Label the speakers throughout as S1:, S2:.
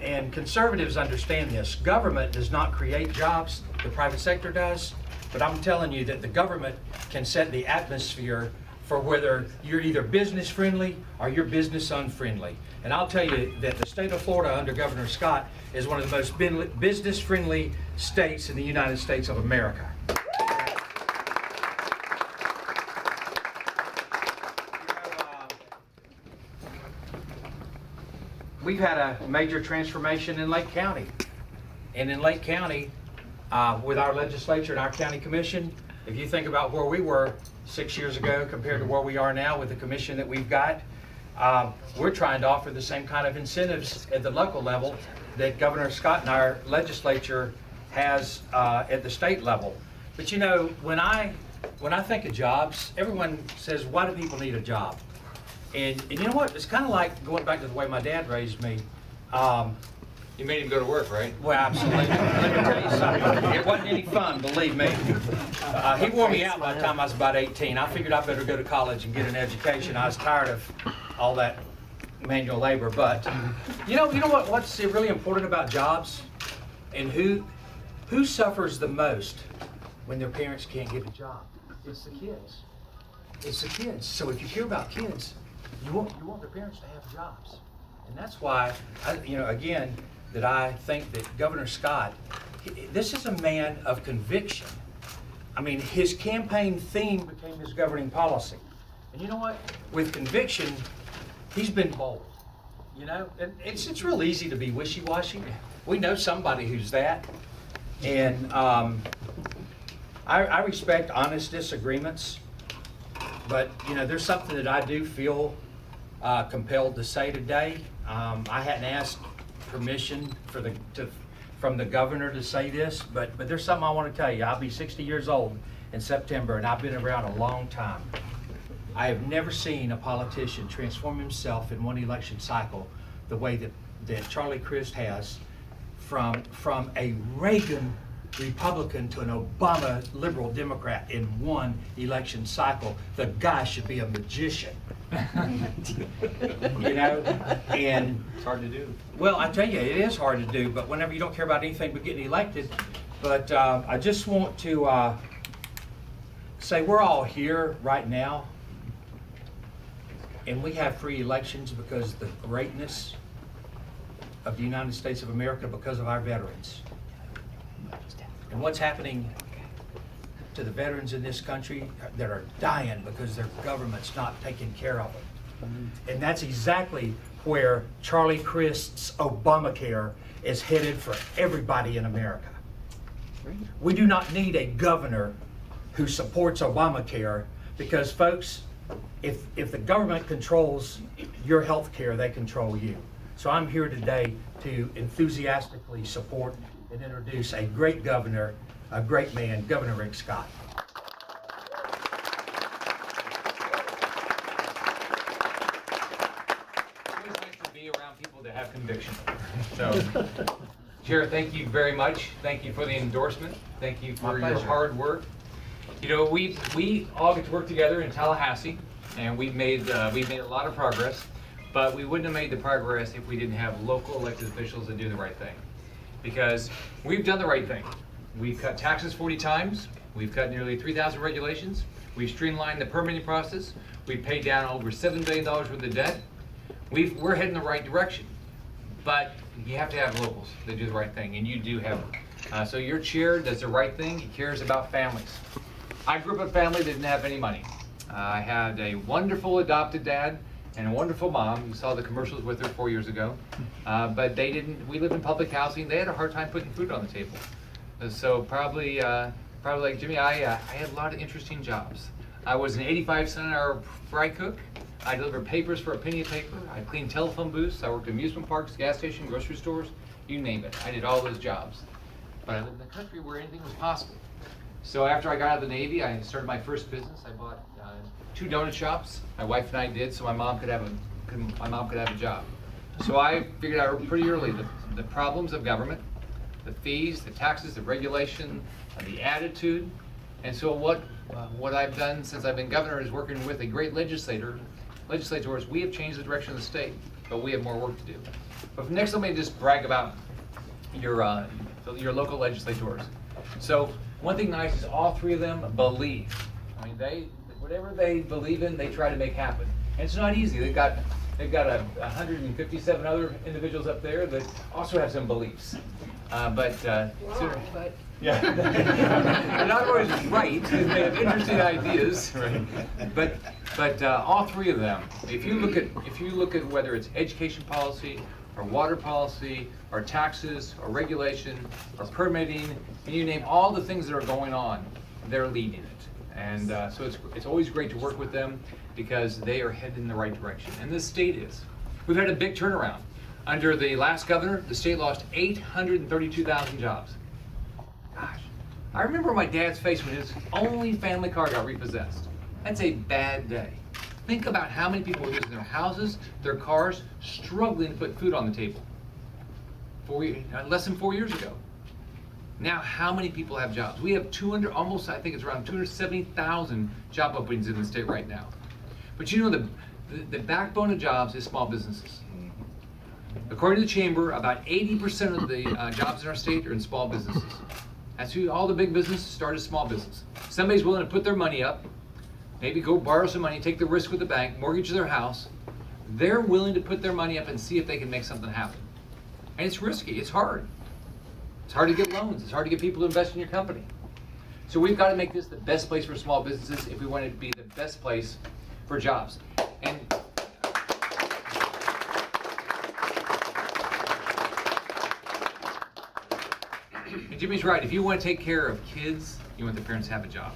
S1: and conservatives understand this. Government does not create jobs, the private sector does. But I'm telling you that the government can set the atmosphere for whether you're either business friendly or you're business unfriendly. And I'll tell you that the state of Florida under Governor Scott is one of the most business friendly states in the United States of America. We've had a major transformation in Lake County. And in Lake County, with our legislature and our county commission, if you think about where we were 6 years ago compared to where we are now with the commission that we've got, we're trying to offer the same kind of incentives at the local level that Governor Scott and our legislature has at the state level. But you know, when I think of jobs, everyone says, why do people need a job? And you know what? It's kind of like going back to the way my dad raised me.
S2: You made him go to work, right?
S1: Well, absolutely. Let me tell you something. It wasn't any fun, believe me. He wore me out by the time I was about 18. I figured I better go to college and get an education. I was tired of all that manual labor. But you know what's really important about jobs, and who suffers the most when their parents can't get a job? It's the kids. It's the kids. So if you care about kids, you want their parents to have jobs. And that's why, again, that I think that Governor Scott, this is a man of conviction. I mean, his campaign theme became his governing policy. And you know what? With conviction, he's been bold. You know, and it's real easy to be wishy-washy. We know somebody who's that. And I respect honest disagreements. But, you know, there's something that I do feel compelled to say today. I hadn't asked permission from the governor to say this, but there's something I want to tell you. I'll be 60 years old in September, and I've been around a long time. I have never seen a politician transform himself in one election cycle the way that Charlie Crist has, from a Reagan Republican to an Obama liberal Democrat in one election cycle. The guy should be a magician. You know, and
S2: It's hard to do.
S1: well, I tell you, it is hard to do, but whenever you don't care about anything but getting elected. But I just want to say we're all here right now, and we have free elections because of the greatness of the United States of America, because of our veterans. And what's happening to the veterans in this country that are dying because their government's not taking care of them. And that's exactly where Charlie Crist's Obamacare is headed for everybody in America. We do not need a governor who supports Obamacare, because folks, if the government controls your health care, they control you. So I'm here today to enthusiastically support and introduce a great governor, a great man, Governor Rick Scott.
S2: It's always nice to be around people that have conviction. So, Chair, thank you very much. Thank you for the endorsement. Thank you for your hard work. You know, we all get to work together in Tallahassee, and we've made a lot of progress. But we wouldn't have made the progress if we didn't have local elected officials that do the right thing. Because we've done the right thing. We've cut taxes 40 times. We've cut nearly 3,000 regulations. We've streamlined the permitting process. We've paid down over $7 billion worth of debt. We're heading the right direction. But you have to have locals that do the right thing, and you do have them. So your chair does the right thing. He cares about families. I grew up in a family that didn't have any money. I had a wonderful adopted dad and a wonderful mom. You saw the commercials with her 4 years ago. But they didn't, we lived in public housing. They had a hard time putting food on the table. So probably like Jimmy, I had a lot of interesting jobs. I was an 85-cent an hour fry cook. I delivered papers for a penny a paper. I cleaned telephone booths. I worked in amusement parks, gas stations, grocery stores, you name it. I did all those jobs. But I lived in a country where anything was possible. So after I got out of the Navy, I started my first business. I bought 2 donut shops. My wife and I did, so my mom could have a job. So I figured out pretty early the problems of government, the fees, the taxes, the regulation, the attitude. And so what I've done since I've been governor is working with a great legislators. We have changed the direction of the state, but we have more work to do. But next, let me just brag about your local legislators. So one thing nice is all three of them believe. I mean, whatever they believe in, they try to make happen. And it's not easy. They've got 157 other individuals up there that also have some beliefs. Yeah, they're not always right. They have interesting ideas. Right. But all three of them, if you look at whether it's education policy, or water policy, or taxes, or regulation, or permitting, and you name all the things that are going on, they're leading it. And so it's always great to work with them because they are headed in the right direction. And the state is. We've had a big turnaround. Under the last governor, the state lost 832,000 jobs. Gosh, I remember my dad's face when his only family car got repossessed. That's a bad day. Think about how many people were losing their houses, their cars, struggling to put food on the table. Less than 4 years ago. Now, how many people have jobs? We have I think it's around 270,000 job openings in the state right now. But you know, the backbone of jobs is small businesses. According to the Chamber, about 80% of the jobs in our state are in small businesses. That's who all the big businesses start as small business. Somebody's willing to put their money up, maybe go borrow some money, take the risk with the bank, mortgage their house. They're willing to put their money up and see if they can make something happen. And it's risky, it's hard. It's hard to get loans, it's hard to get people to invest in your company. So we've got to make this the best place for small businesses if we want it to be the best place for jobs. And Jimmy's right, if you want to take care of kids, you want the parents to have a job.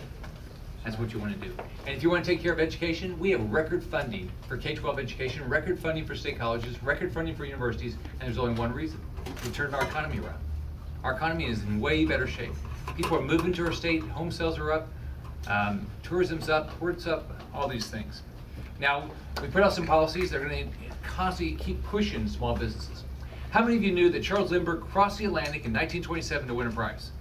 S2: That's what you want to do. And if you want to take care of education, we have record funding for K-12 education, record funding for state colleges, record funding for universities, and there's only one reason. We turned our economy around. Our economy is in way better shape. People are moving to our state, home sales are up, tourism's up, ports up, all these things. Now, we put out some policies that are going to constantly keep pushing small businesses. How many of you knew that Charles Lindbergh crossed the Atlantic in 1927 to win a prize?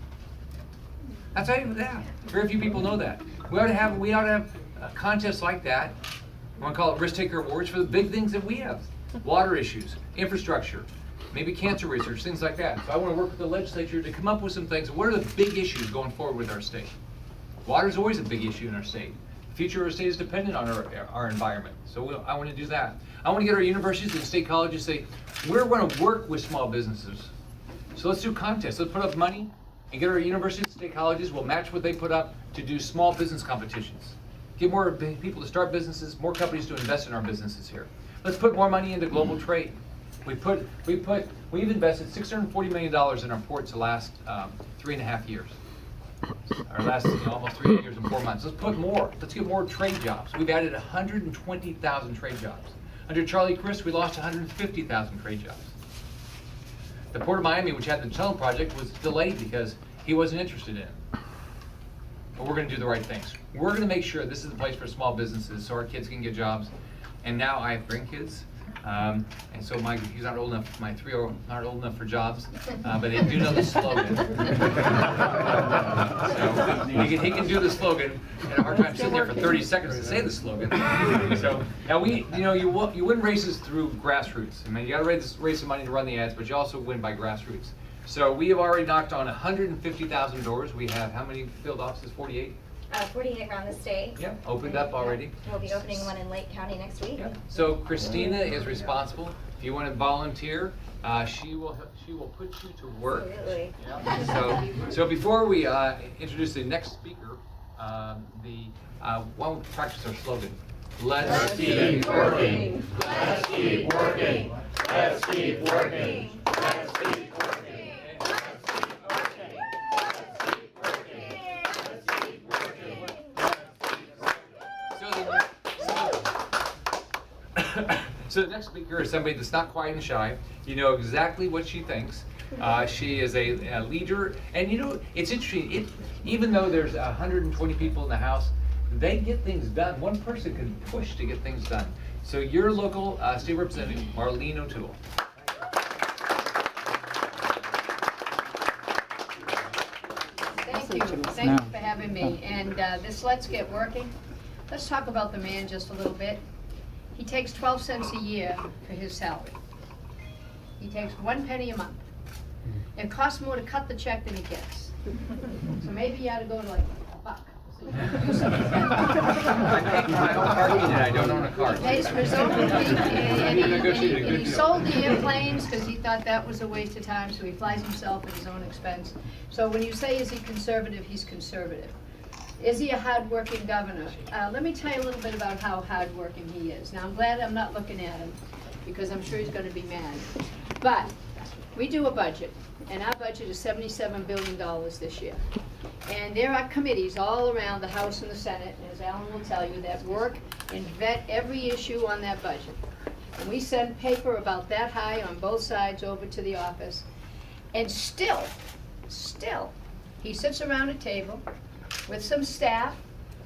S2: That's not even that. Very few people know that. We ought to have contests like that. I want to call it Risk Taker Awards for the big things that we have. Water issues, infrastructure, maybe cancer research, things like that. So I want to work with the legislature to come up with some things. What are the big issues going forward with our state? Water is always a big issue in our state. The future of our state is dependent on our environment. So I want to do that. I want to get our universities and state colleges to say, we're going to work with small businesses. So let's do contests. Let's put up money and get our universities and state colleges. We'll match what they put up to do small business competitions. Get more people to start businesses, more companies to invest in our businesses here. Let's put more money into global trade. We've invested $640 million in our ports the last 3.5 years. Our last almost 3 years and 4 months. Let's put more. Let's get more trade jobs. We've added 120,000 trade jobs. Under Charlie Crist, we lost 150,000 trade jobs. The Port of Miami, which had the tunnel project, was delayed because he wasn't interested in it. But we're going to do the right things. We're going to make sure this is the place for small businesses so our kids can get jobs. And now I have grandkids. And so he's not old enough, my 3-year-old not old enough for jobs, but they do know the slogan. So he can do the slogan. I had a hard time sitting there for 30 seconds to say the slogan. So now you win races through grassroots. I mean, you got to raise some money to run the ads, but you also win by grassroots. So we have already knocked on 150,000 doors. We have how many field offices? 48?
S3: 48 around the state.
S2: Yep, opened up already.
S3: We'll be opening one in Lake County next week.
S2: Yep. So Christina is responsible. If you want to volunteer, she will put you to work.
S3: Absolutely.
S2: Yep. So before we introduce the next speaker, why don't we practice our slogan? Let's keep working. Let's keep working. Let's keep working. Let's keep working. So the next speaker is somebody that's not quiet and shy. You know exactly what she thinks. She is a leader, and you know, it's interesting, even though there's 120 people in the House, they get things done. One person can push to get things done. So your local state representative, Marlene O'Toole.
S4: Thank you. Thank you for having me. And this Let's Get Working, let's talk about the man just a little bit. He takes 12 cents a year for his salary. He takes 1 penny a month. It costs more to cut the check than he gets. So maybe you ought to go to like $1. So you can do something.
S2: I paid my own parking and I don't own a car.
S4: He pays for his own fee, and he sold the airplanes because he thought that was a waste of time, so he flies himself at his own expense. So when you say, is he conservative, he's conservative. Is he a hard-working governor? Let me tell you a little bit about how hard-working he is. Now, I'm glad I'm not looking at him, because I'm sure he's gonna be mad. But we do a budget, and our budget is $77 billion this year. And there are committees all around the House and the Senate, and as Alan will tell you, that work and vet every issue on that budget. And we send paper about that high on both sides over to the office. And still, he sits around a table with some staff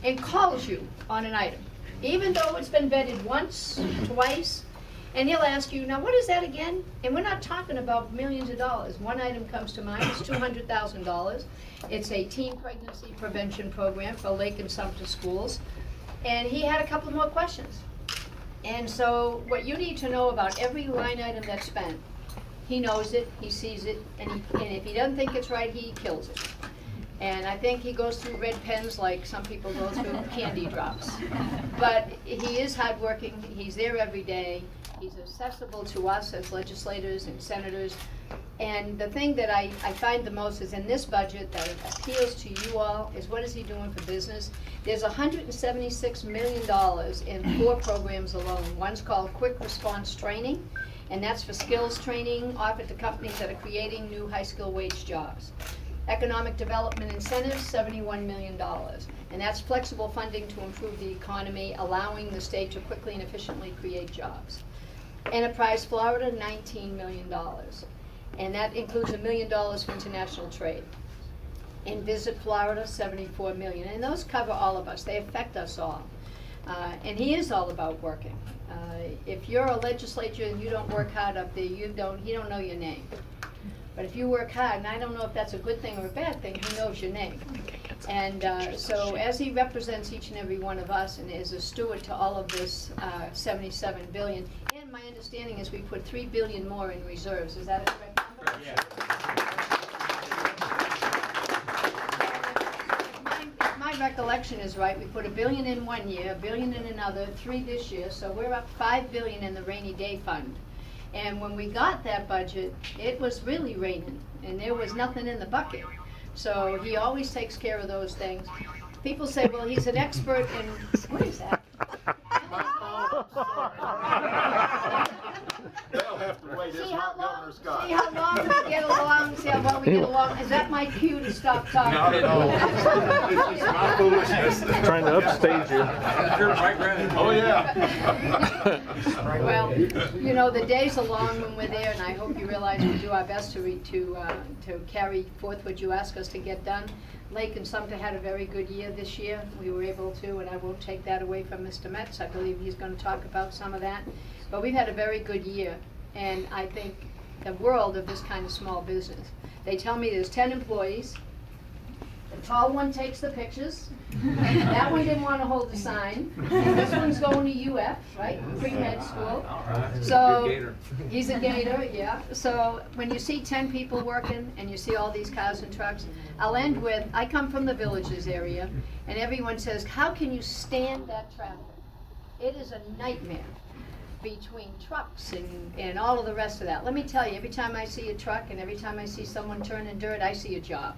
S4: and calls you on an item. Even though it's been vetted once, twice, and he'll ask you, now what is that again? And we're not talking about millions of dollars. One item comes to mind, it's $200,000. It's a teen pregnancy prevention program for Lake and Sumter schools. And he had a couple more questions. And so what you need to know about every line item that's spent, he knows it, he sees it, and if he doesn't think it's right, he kills it. And I think he goes through red pens like some people go through candy drops. But he is hardworking, he's there every day, he's accessible to us as legislators and senators. And the thing that I find the most is in this budget that appeals to you all is what is he doing for business? There's $176 million in 4 programs alone. One's called Quick Response Training, and that's for skills training offered to companies that are creating new high skill wage jobs. Economic Development Incentives, $71 million. And that's flexible funding to improve the economy, allowing the state to quickly and efficiently create jobs. Enterprise Florida, $19 million. And that includes $1 million for international trade. And Visit Florida, $74 million. And those cover all of us. They affect us all. And he is all about working. If you're a legislator and you don't work hard up there, he don't know your name. But if you work hard, and I don't know if that's a good thing or a bad thing, he knows your name. And so as he represents each and every one of us and is a steward to all of this $77 billion, and my understanding is we put $3 billion more in reserves. Is that a correct number?
S2: Yeah.
S4: If my recollection is right, we put $1 billion in one year, $1 billion in another, 3 this year, so we're up $5 billion in the rainy day fund. And when we got that budget, it was really raining, and there was nothing in the bucket. So he always takes care of those things. People say, well, he's an expert in, what is that?
S5: They'll have to wait, it's not Governor Scott.
S4: See how long we get along, see how well we get along. Is that my cue to stop talking?
S5: Not at all. It's just my foolishness.
S6: Trying to upstage you.
S5: Oh, yeah.
S4: Well, you know, the days are long when we're there, and I hope you realize we do our best to carry forth what you ask us to get done. Lake and Sumter had a very good year this year. We were able to, and I won't take that away from Mr. Metz. I believe he's going to talk about some of that. But we've had a very good year, and I think the world of this kind of small business. They tell me there's 10 employees. The tall one takes the pictures. That one didn't want to hold the sign. And this one's going to UF, right? Pre-med school. So he's a gator, yeah. So when you see 10 people working and you see all these cars and trucks, I'll end with, I come from the Villages area, and everyone says, how can you stand that traffic? It is a nightmare between trucks and all of the rest of that. Let me tell you, every time I see a truck and every time I see someone turning dirt, I see a job.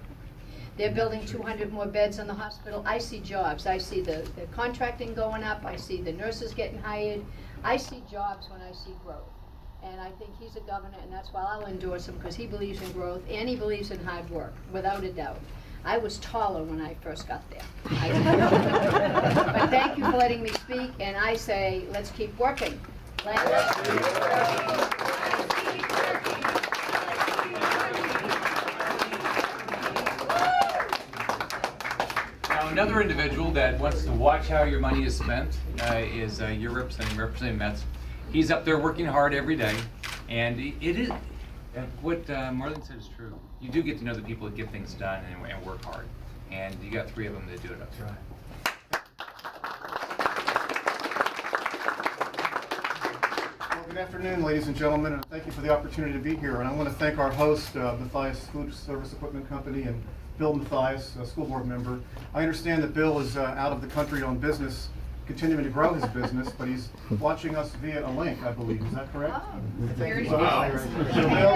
S4: They're building 200 more beds in the hospital. I see jobs. I see the contracting going up. I see the nurses getting hired. I see jobs when I see growth. And I think he's a governor, and that's why I'll endorse him, because he believes in growth and he believes in hard work, without a doubt. I was taller when I first got there. But thank you for letting me speak, and I say, let's keep working.
S2: Now, another individual that wants to watch how your money is spent is your Representative Metz. He's up there working hard every day, and it is what Marlene said is true. You do get to know the people that get things done and work hard, and you got 3 of them that do it up there.
S5: Well, good
S6: afternoon, ladies and gentlemen, and thank you for the opportunity to be here. And I want to thank our host, Matthias Food Service Equipment Company, and Bill Matthias, a school board member. I understand that Bill is out of the country on business, continuing to grow his business, but he's watching us via a link, I believe. Is that correct?
S4: Oh,
S6: Thank
S4: very
S6: you.
S4: good.
S6: Wow. So, Bill,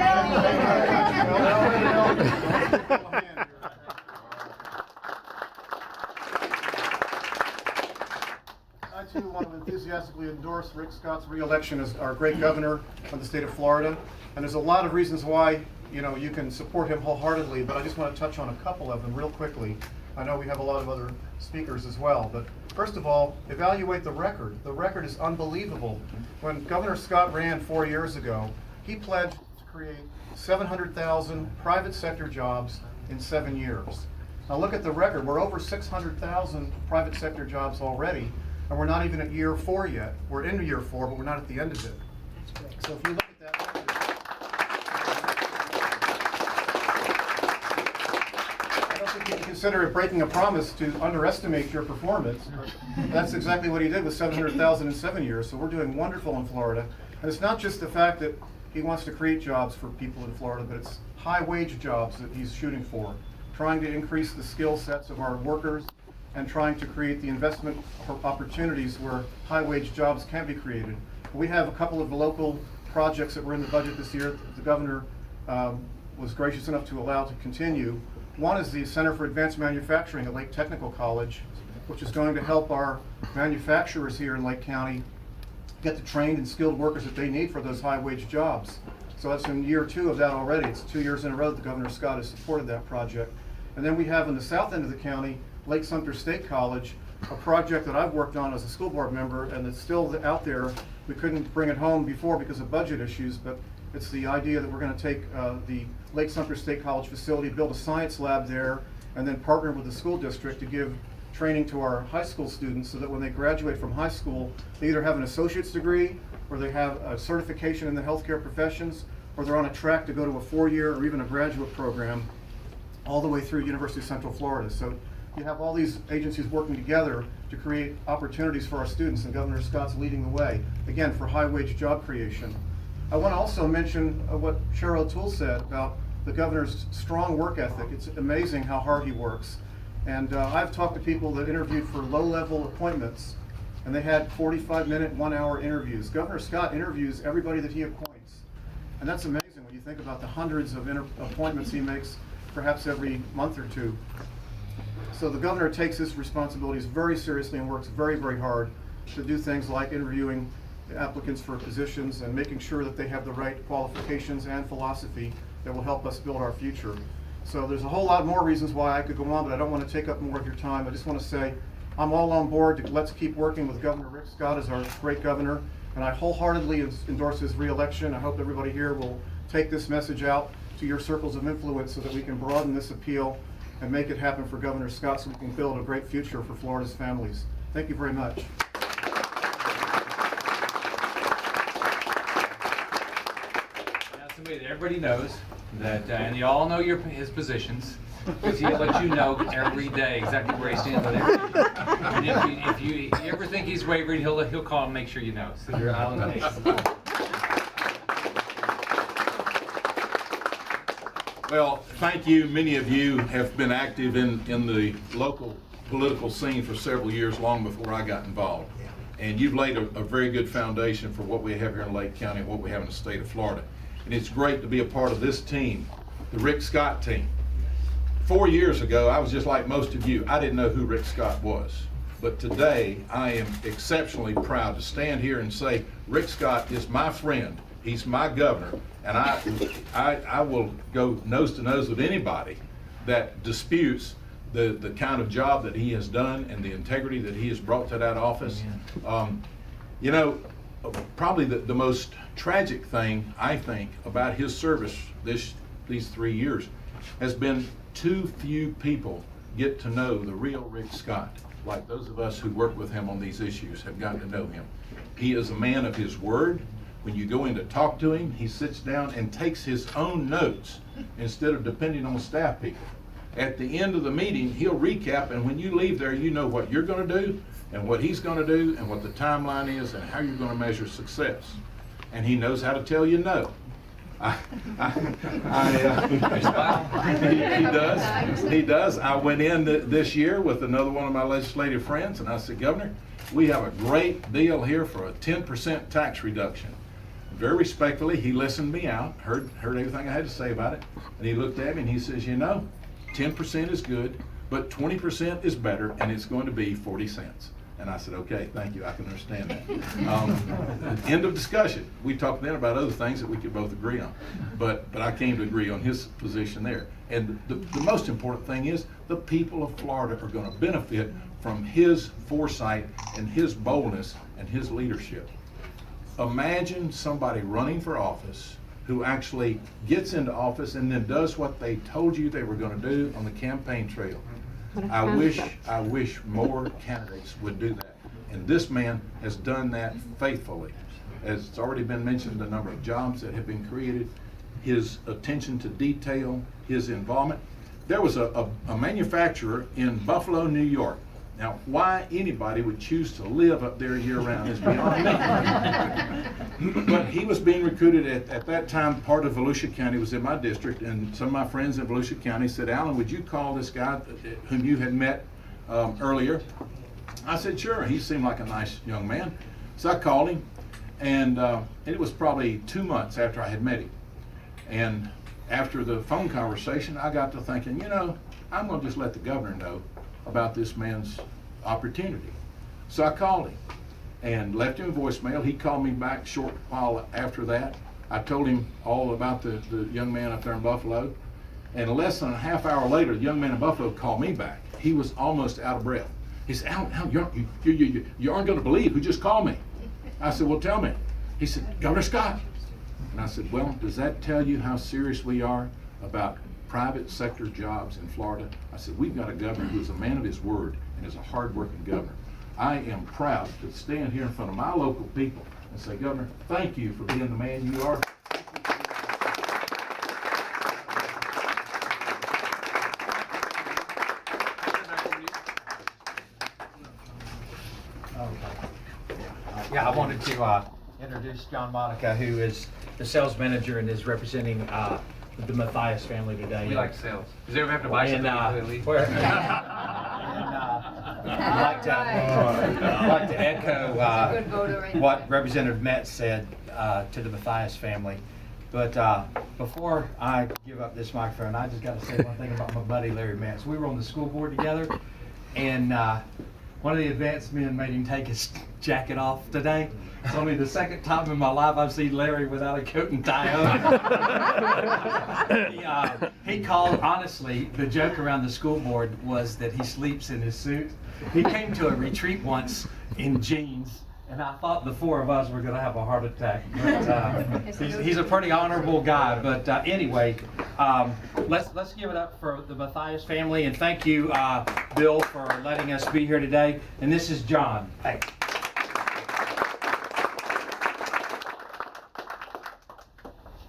S6: I too want to enthusiastically endorse Rick Scott's re-election as our great governor of the state of Florida. And there's a lot of reasons why, you can support him wholeheartedly, but I just want to touch on a couple of them real quickly. I know we have a lot of other speakers as well, but first of all, evaluate the record. The record is unbelievable. When Governor Scott ran 4 years ago, he pledged to create 700,000 private sector jobs in 7 years. Now look at the record. We're over 600,000 private sector jobs already, and we're not even at year 4 yet. We're in year 4, but we're not at the end of it. So if you look at that record, I don't think you can consider it breaking a promise to underestimate your performance, but that's exactly what he did with 700,000 in 7 years. So we're doing wonderful in Florida. And it's not just the fact that he wants to create jobs for people in Florida, but it's high-wage jobs that he's shooting for, trying to increase the skill sets of our workers and trying to create the investment opportunities where high-wage jobs can be created. We have a couple of local projects that were in the budget this year that the governor was gracious enough to allow to continue. One is the Center for Advanced Manufacturing at Lake Technical College, which is going to help our manufacturers here in Lake County get the trained and skilled workers that they need for those high-wage jobs. So that's in year 2 of that already. It's 2 years in a row that Governor Scott has supported that project. And then we have in the south end of the county, Lake Sumter State College, a project that I've worked on as a school board member, and it's still out there. We couldn't bring it home before because of budget issues, but it's the idea that we're going to take the Lake Sumter State College facility, build a science lab there, and then partner with the school district to give training to our high school students so that when they graduate from high school, they either have an associate's degree, or they have a certification in the healthcare professions, or they're on a track to go to a 4-year or even a graduate program all the way through University of Central Florida. So you have all these agencies working together to create opportunities for our students, and Governor Scott's leading the way, again, for high-wage job creation. I want to also mention what Cheryl O'Toole said about the governor's strong work ethic. It's amazing how hard he works. And I've talked to people that interviewed for low-level appointments, and they had 45-minute, 1-hour interviews. Governor Scott interviews everybody that he appoints. And that's amazing when you think about the hundreds of appointments he makes perhaps every month or two. So the governor takes his responsibilities very seriously and works very, very hard to do things like interviewing applicants for positions and making sure that they have the right qualifications and philosophy that will help us build our future. So there's a whole lot more reasons why I could go on, but I don't want to take up more of your time. I just want to say I'm all on board. Let's keep working with Governor Rick Scott as our great governor, and I wholeheartedly endorse his re-election. I hope everybody here will take this message out to your circles of influence so that we can broaden this appeal and make it happen for Governor Scott so we can build a great future for Florida's families. Thank you very much.
S2: Now, somebody that everybody knows, that, and you all know his positions, because he'll let you know every day exactly where he stands on everything. And if you ever think he's wavering, he'll call and make sure you know. So you're out on the
S5: Well, thank you. Many of you have been active in the local political scene for several years, long before I got involved. And you've laid a very good foundation for what we have here in Lake County and what we have in the state of Florida. And it's great to be a part of this team, the Rick Scott team. 4 years ago, I was just like most of you. I didn't know who Rick Scott was. But today, I am exceptionally proud to stand here and say, Rick Scott is my friend. He's my governor, and I will go nose to nose with anybody that disputes the kind of job that he has done and the integrity that he has brought to that office. You know, probably the most tragic thing, I think, about his service these 3 years has been too few people get to know the real Rick Scott, like those of us who work with him on these issues have gotten to know him. He is a man of his word. When you go in to talk to him, he sits down and takes his own notes instead of depending on staff people. At the end of the meeting, he'll recap, and when you leave there, you know what you're going to do and what he's going to do and what the timeline is and how you're going to measure success. and he knows how to tell you no. He does. I went in this year with another one of my legislative friends, and I said, Governor, we have a great deal here for a 10% tax reduction. Very respectfully, he listened me out, heard everything I had to say about it, and he looked at me and he says, you know, 10% is good, but 20% is better, and it's going to be 40 cents. And I said, okay, thank you, I can understand that. End of discussion. We talked then about other things that we could both agree on, but I came to agree on his position there. And the most important thing is the people of Florida are going to benefit from his foresight and his boldness and his leadership. Imagine somebody running for office who actually gets into office and then does what they told you they were going to do on the campaign trail. I wish more candidates would do that. And this man has done that faithfully. As it's already been mentioned, the number of jobs that have been created, his attention to detail, his involvement. There was a manufacturer in Buffalo, New York. Now, why anybody would choose to live up there year-round is beyond me. But he was being recruited at that time. Part of Volusia County was in my district, and some of my friends in Volusia County said, Alan, would you call this guy whom you had met earlier? I said, sure. He seemed like a nice young man. So I called him, and it was probably 2 months after I had met him. And after the phone conversation, I got to thinking, you know, I'm going to just let the governor know about this man's opportunity. So I called him and left him a voicemail. He called me back a short while after that. I told him all about the young man up there in Buffalo. And less than a half hour later, the young man in Buffalo called me back. He was almost out of breath. He said, Al, you aren't going to believe who just called me. I said, well, tell me. He said, Governor Scott. And I said, well, does that tell you how serious we are about private sector jobs in Florida? I said, we've got a governor who is a man of his word and is a hard-working governor. I am proud to stand here in front of my local people and say, Governor, thank you for being the man you are.
S1: Yeah, I wanted to introduce John Monica, who is the sales manager and is representing the Matthias family today.
S2: We like sales. Does everyone have to buy something before they leave?
S1: I'd like to echo
S4: That's a good voter right
S1: what
S4: there.
S1: Representative Metz said to the Matthias family. But before I give up this microphone, I just got to say one thing about my buddy Larry Metz. We were on the school board together, and one of the advanced men made him take his jacket off today. It's only the second time in my life I've seen Larry without a coat and tie on. He called, honestly, the joke around the school board was that he sleeps in his suit. He came to a retreat once in jeans, and I thought the four of us were going to have a heart attack. But he's a pretty honorable guy. But anyway, let's give it up for the Matthias family, and thank you, Bill, for letting us be here today. And this is John. Hey.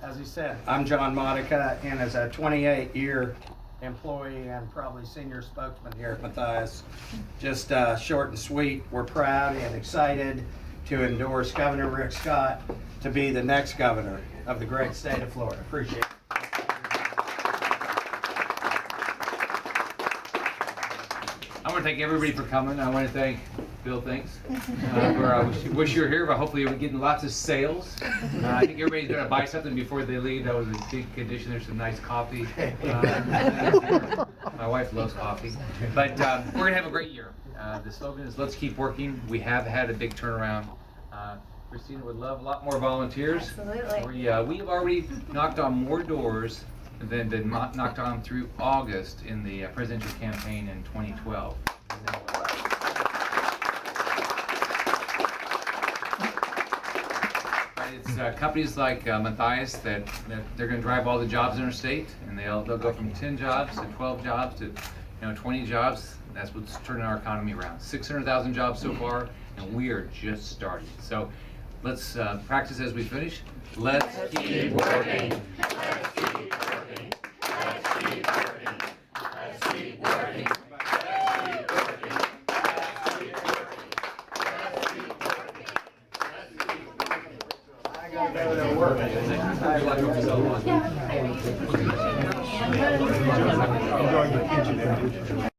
S7: As he said, I'm John Modica, and as a 28-year employee and probably senior spokesman here at Matthias, just short and sweet, we're proud and excited to endorse Governor Rick Scott to be the next governor of the great state of Florida. Appreciate it.
S2: I want to thank everybody for coming. I want to thank Bill, thanks. Wish you were here, but hopefully we're getting lots of sales. I think everybody's going to buy something before they leave. That was a big condition. There's some nice coffee. My wife loves coffee. But we're going to have a great year. The slogan is, let's keep working. We have had a big turnaround. Christina would love a lot more volunteers.
S3: Absolutely.
S2: We've already knocked on more doors than knocked on through August in the presidential campaign in 2012. It's companies like Matthias that they're going to drive all the jobs in our state, and they'll go from 10 jobs to 12 jobs to 20 jobs. That's what's turning our economy around. 600,000 jobs so far, and we are just starting. So let's practice as we finish. Let's keep working. Let's keep working. Let's keep working. Let's keep working.
S6: Enjoy your kitchen.